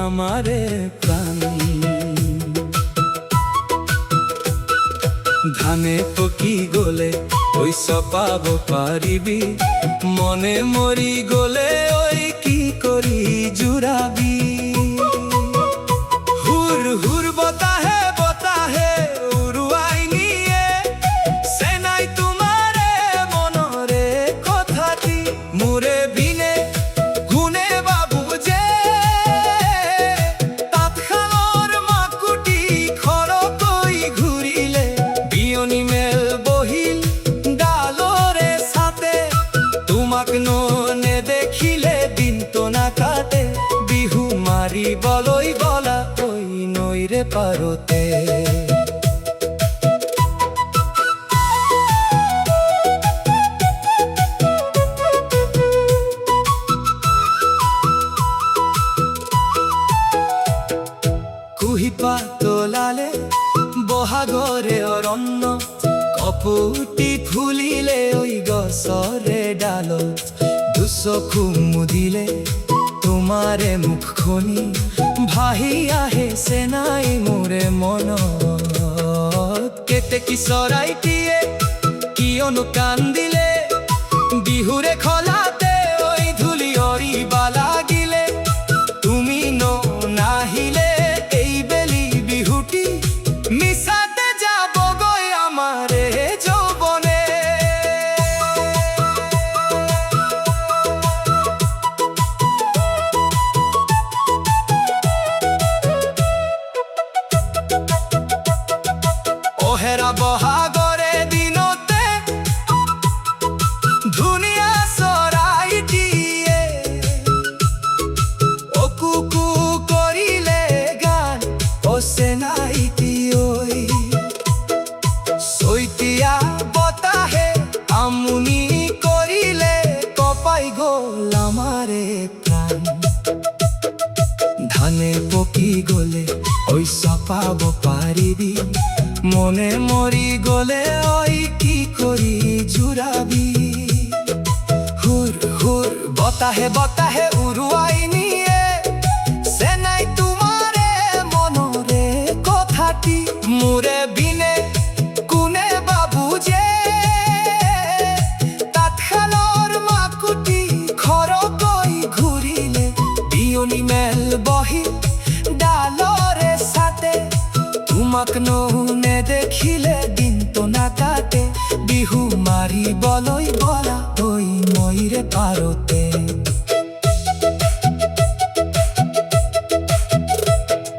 আমারে প্রাণ। ধানে পকি গলে ওই সপাব পারিবি, মনে মরি গলে ওই কি করি জুড়াবি। হুর হুর বতাহে বতাহে উড়ুয়াই নিয়ে, সেনাই তোমারে মনরে কথাটি মুরে বিনে গুনে বাবু যে। তাৎখালর মাকুটি খড়কই ঘুরিলে, বিয়নি মেল বহিল ডালরে সাথে। তোমাক ননে দেখিলে দিন তো না কাটে, বিহু মারি বলই বলা ওই নইরে পারতে। কুহিপা তোলালে বহাগরে অরণ্য, কপুটি ফুলিলে ওই গছরে ডালত। দুচকু মুদিলে তোমারে মুখখনি, ভাহি আহে সেনাই মোরে মন। কেতেকী চৰাইটিয়ে কিয়নো কান্দিলে, বিহুৰে খলাতে ওই ধূলি অৰিবা লাগিলে। তুমি নাহিলে এই বেলি বিহুটি, মিছাতে যাবগৈ আমাৰে যৌৱনে। অহেৰা বহাগৰে দিনতে ধুনীয়া চৰাইটিয়ে অকুকু কৰিলে গান। অ চেনাইটি ঐ চৈতিয়া বতাহে আমনি কৰিলে, কপাই গ'ল আমাৰে প্ৰাণ। ধানে পকি গলে ওই চপাব পাৰিবি, মনে মরি গলে ওই কি করি জুড়াবি। হুর হুর বতাহে বতাহে উড়ুয়াই নিয়ে, সেনাই তোমারে মনরে কথাটি মুরে বিনে কুনে বাবু যে। তাৎখালর মাকুটি খড়কই ঘুরিলে, বিয়নি মেল বহি ডালরে সাথে। তোমাক ননে দেখিলে দিন তো না কাটে, বিহু মারি বলই বলা ওই নইরে পারতে।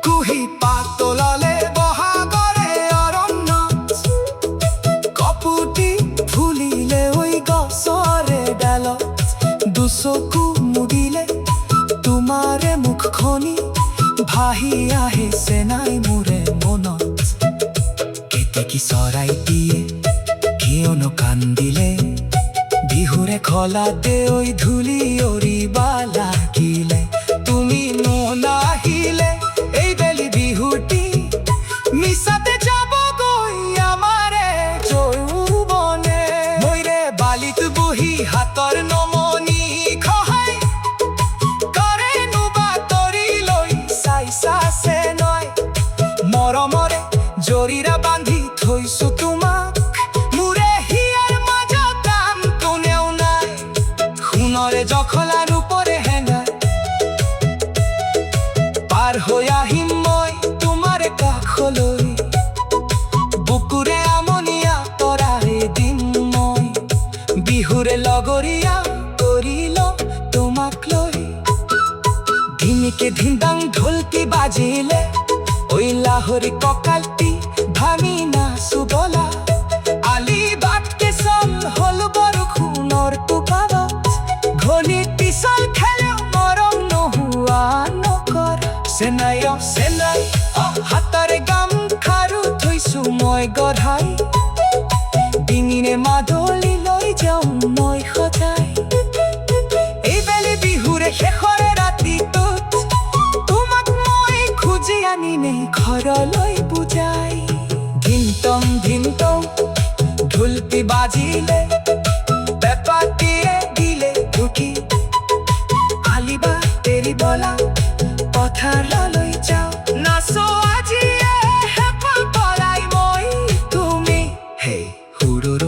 কুহি পাতলালে বহাগরে অরণ্য, কপুটি ফুলিলে ওই গছরে ডালত। দুচকু মুদিলে তোমারে মুখখনি, ভাহি আহে সেনাই মোরে মনত। কেতেকী চৰাইটিয়ে কিয়নো কান্দিলে, বিহুৰে খলাতে ওই ধূলি অৰিবা লাগিলে। তুমি নাহিলে এই বেলি বিহুটি, মিছাতে যাবগৈ আমাৰে যৌৱনে। মইৰে বালিত বহি হাতৰ নমনি খহাই, কৰেনো বাতৰি লৈ চাইছে নয়। মৰমৰে জৰিৰা বান্ধি থৈছো তোমাক, মোৰে হিয়াৰ মাজত কাম কোনেও নাই। সোণৰে জখলা ৰূপৰে হেঙাই, পাৰ হৈ আহিম মই তোমাৰে কাষলৈ। বুকুৰে আমনিয়া তৰাই দিম মই, বিহুৰে লগৰীয়া কৰিল তোমাক লৈ। ধিমিকে ধিন্দাং ঢোলকি বাজিলে, ওই লাহরি ককালটি ভাঙি না সুবলা। আলি বাটকে চল হল বৰষুণৰ টোপালত, ঘলি পিছল খেলেও মৰম নোহোৱা নকৰ। চেনাই অ চেনাই হাতৰে গামখাৰু থৈছো মই গঢ়াই, ডিঙিৰে মাদলি লৈ যাওঁ মই সজাই। এই বেলি বিহুৰে শেষৰে ৰাতিটোত, তোমাক মই খুজি আনিনে ঘৰলৈ বুজাই। ধিনটং ধিনটং ঢোলটি বাজিলে, পেপাটিয়ে দিলে ঢুকি। আলিবা তেৰি বলা পথাৰ সুৰৰ